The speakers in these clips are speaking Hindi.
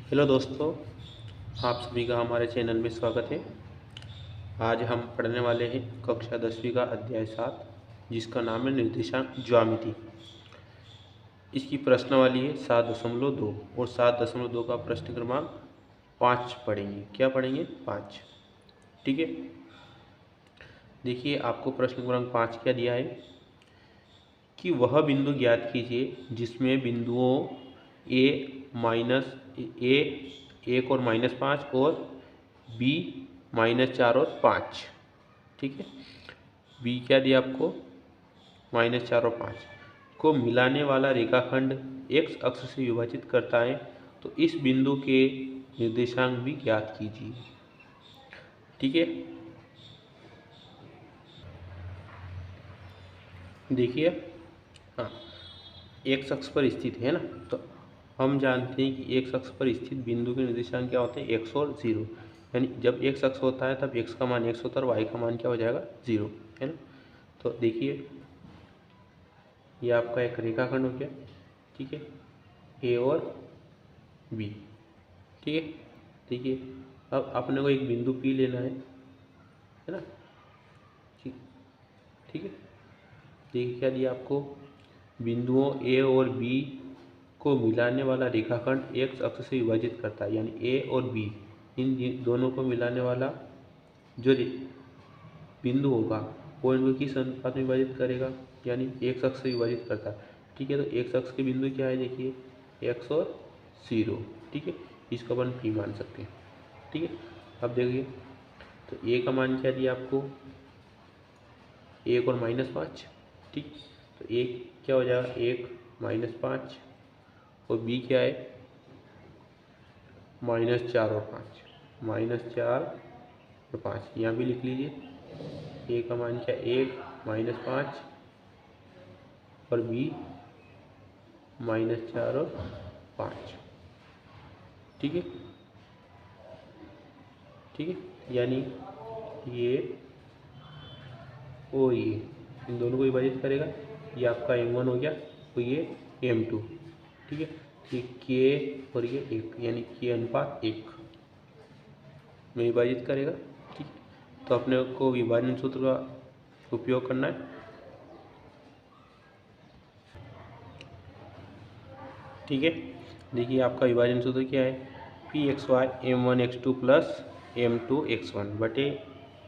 हेलो दोस्तों, आप सभी का हमारे चैनल में स्वागत है। आज हम पढ़ने वाले हैं कक्षा 10वीं का अध्याय 7, जिसका नाम है निर्देशांक ज्यामिति। इसकी प्रश्नावली है 7.2 और 7.2 का प्रश्न क्रमांक 5 पढ़ेंगे। क्या पढ़ेंगे? 5। ठीक है। देखिए, आपको प्रश्न क्रमांक 5 क्या दिया है कि वह बिंदु ज्ञात कीजिए जिसमें बिंदुओं ए माइनस ए 1 और -5 और बी -4 और 5। ठीक है। बी क्या दिया आपको? -4 और 5 को मिलाने वाला रेखाखंड एक्स अक्ष से विभाजित करता है, तो इस बिंदु के निर्देशांक भी ज्ञात कीजिए। ठीक है। देखिए, हाँ, एक्स अक्ष पर स्थित है ना, तो हम जानते हैं कि एक्स अक्ष पर स्थित बिंदु के निर्देशांक क्या होते हैं? एक्स और 0। यानी जब एक्स अक्ष होता है तब एक्स का मान एक्स होता है और वाई का मान क्या हो जाएगा? 0, है ना। तो देखिए, ये आपका एक रेखाखंड हो गया। ठीक है, ए और बी। ठीक है। देखिए, अब अपने को एक बिंदु पी लेना है ना। ठीक। ठीक है। देखिए, क्या दिया आपको? बिंदुओं ए और बी को मिलाने वाला रेखाखंड एक्स अक्ष से विभाजित करता है, यानी ए और बी इन दोनों को मिलाने वाला जो बिंदु होगा वो इनको किस अनुपात में विभाजित करेगा? यानी एक्स अक्ष से विभाजित करता है। ठीक है, तो एक्स अक्ष के बिंदु क्या है? देखिए, एक्स और 0। ठीक है, इसको अपन पी मान सकते हैं। ठीक है। अब देखिए, तो ए का मान क्या दिया आपको? 1 और -5। ठीक, तो ए क्या हो जाएगा? 1 -5 और बी क्या है? -4 और 5। -4 और 5 यहाँ भी लिख लीजिए। ए का मान क्या? 1 -5 और बी -4 और 5। ठीक है। ठीक है, यानी ये और ये इन दोनों को विभाजित करेगा। ये आपका m1 हो गया और ये m2। ठीक है, ये k और ये 1, यानी k अनुपात 1 में विभाजित करेगा। ठीक है, तो अपने को विभाजन सूत्र का उपयोग करना है। ठीक है। देखिए, आपका विभाजन सूत्र क्या है? P(xy) m1x2 प्लस m2x1 बटे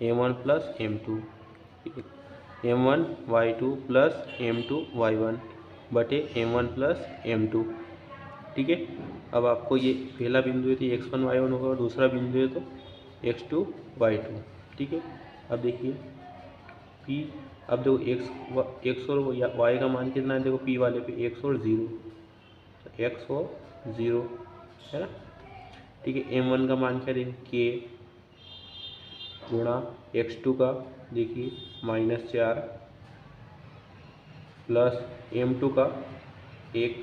m1 plus m2। m1y2 plus m2y1 बटे m1 प्लस m2। ठीक है। अब आपको ये पहला बिंदु है तो x1 y1 होगा और दूसरा बिंदु है तो x2 y2। ठीक है। अब देखिए p, अब देखो x और y का मान कितना है? देखो p वाले पे x और 0, तो x और 0 है ना। ठीक है, m1 का मान क्या देंगे? k गुणा x2 का देखिए -4 प्लस m2 का 1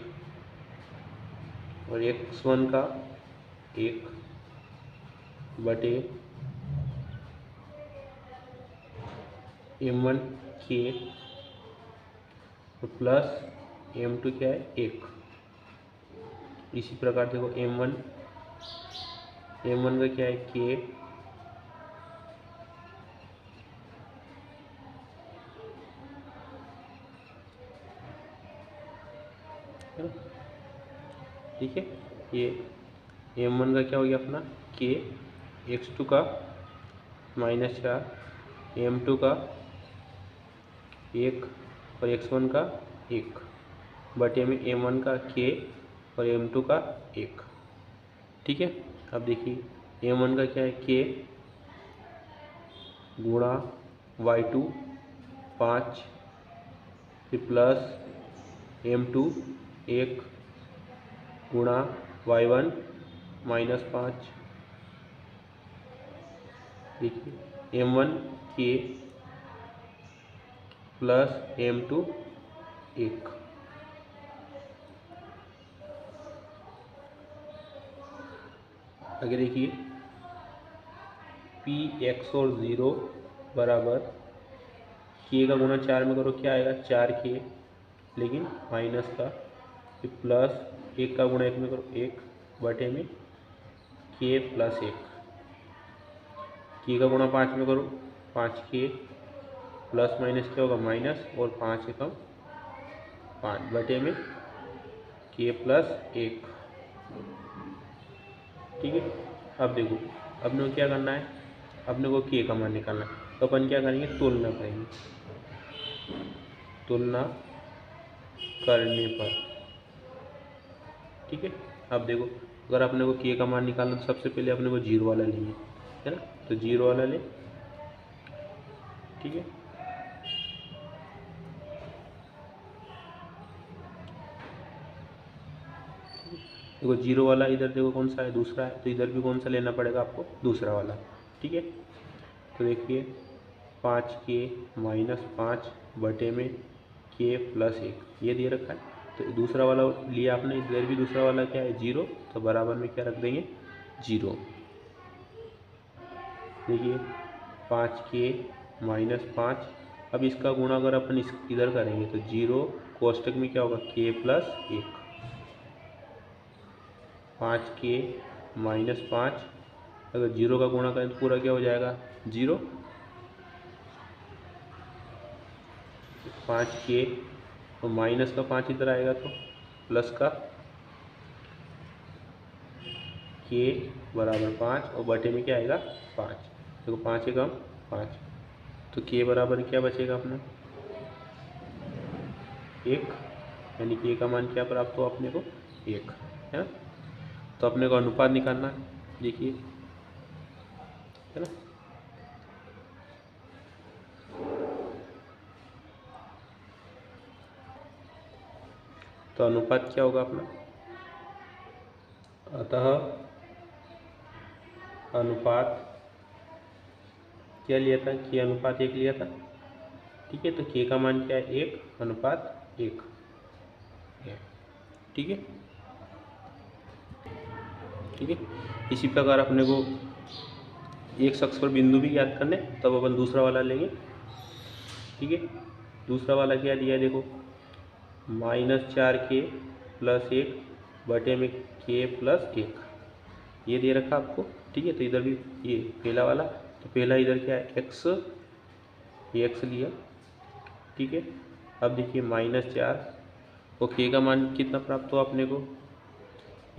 और x1 का 1 बटे m1 k और प्लस m2 क्या है? 1। इसी प्रकार देखो m1 का क्या है? k है ना। ठीक है, ये m1 का क्या हो गया अपना? k, x2 का -4, m2 का 1 और x1 का 1 बटे में m1 का k और m2 का 1। ठीक है। अब देखिए, m1 का क्या है? k गुणा y2 5 फिर प्लस m2 1 गुणा y1 -5। देखिए, m1 k प्लस m2 1। आगे देखिए, p(x) और 0 बराबर k का गुणा 4 में करो, क्या आएगा? 4k, लेकिन माइनस का, फिर प्लस 1 का गुणा 1 में करो 1 बटे में के प्लस 1, के का गुणा 5 में करो, 5 के प्लस माइनस क्या होगा माइनस, और 5 एकम 5 बटे में के प्लस 1। ठीक है। अब देखो अपने को क्या करना है, अपने को के का मान निकालना है, तो अपन क्या करेंगे, तुलना करेंगे। तुलना करने पर, ठीक है। अब देखो अगर अपने को के का मान निकालना तो सबसे पहले अपने को जीरो वाला लेंगे, है ना, तो जीरो वाला ले, ठीक है। देखो जीरो वाला इधर देखो कौन सा है, दूसरा है, तो इधर भी कौन सा लेना पड़ेगा आपको, दूसरा वाला, ठीक है। तो देखिए 5 के माइनस 5 बटे में के प्लस 1 ये दे रखा है, तो दूसरा वाला लिया आपने, इधर भी दूसरा वाला क्या है जीरो, तो बराबर में क्या रख देंगे जीरो। देखिए 5 के माइनस 5, अब इसका गुणा अगर अपन इस इधर करेंगे तो जीरो कोष्टक में क्या होगा के प्लस 1, 5 के माइनस 5, अगर जीरो का गुणा करें तो पूरा क्या हो जाएगा जीरो, 5 के और माइनस का 5 इधर आएगा तो प्लस का के बराबर 5 और बटे में क्या आएगा 5, देखो 5 एकम 5, तो के बराबर क्या बचेगा अपना 1, यानी के का मान क्या प्राप्त हो अपने को 1, है ना। तो अपने को अनुपात निकालना है, देखिए, है ना। तो अनुपात क्या होगा अपना, अतः अनुपात क्या लिया था, के अनुपात 1 लिया था, ठीक है। तो के का मान क्या है 1 अनुपात 1 है, ठीक है, ठीक है। इसी प्रकार अपने को एक शख्स पर बिंदु भी याद करने, तब अपन दूसरा वाला लेंगे, ठीक है। दूसरा वाला क्या दिया है देखो, -4 के प्लस 1 बटे में के प्लस 1 ये दे रखा आपको, ठीक है। तो इधर भी ये पहला वाला, तो पहला इधर क्या है एक्स, ये एक्स लिया, ठीक है। अब देखिए -4 और के का मान कितना प्राप्त हो अपने को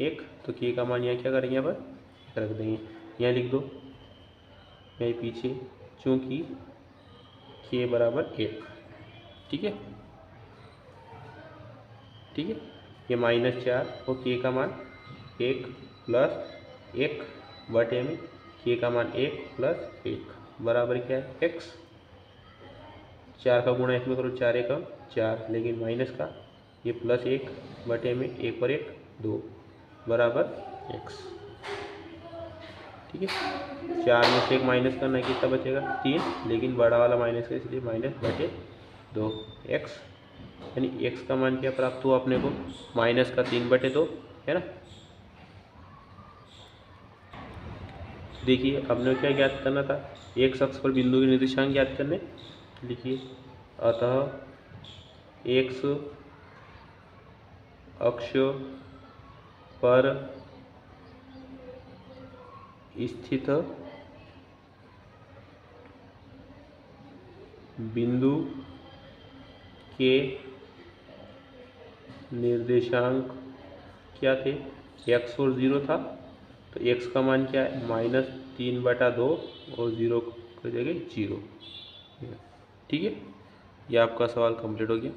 1, तो के का मान यहाँ क्या करेंगे अपन रख देंगे, यहाँ लिख दो यहीं पीछे, चूँकि के बराबर 1, ठीक है, ठीक है। ये -4 और के का मान 1 प्लस 1 बटे में के का मान 1 प्लस 1 बराबर क्या है एक्स, 4 का गुणा इसमें करो, 4 एकम 4, लेकिन माइनस का ये प्लस 1 बटे में 1 पर 1 2 बराबर एक्स, ठीक है। 4 में से 1 माइनस करना कितना बचेगा 3, लेकिन बड़ा वाला माइनस का इसलिए माइनस बटे 2 एक्स, यानी एक्स का मान क्या प्राप्त हुआ अपने को माइनस का 3 बटे 2, है ना। देखिए अपने को क्या ज्ञात करना था, एक शख्स पर बिंदु के निर्देशांक ज्ञात करने, लिखिए अतः एक्स अक्ष पर स्थित बिंदु के निर्देशांक क्या थे, एक्स और 0 था, तो एक्स का मान क्या है -3/2 और 0 की जगह 0, ठीक है। ये आपका सवाल कंप्लीट हो गया।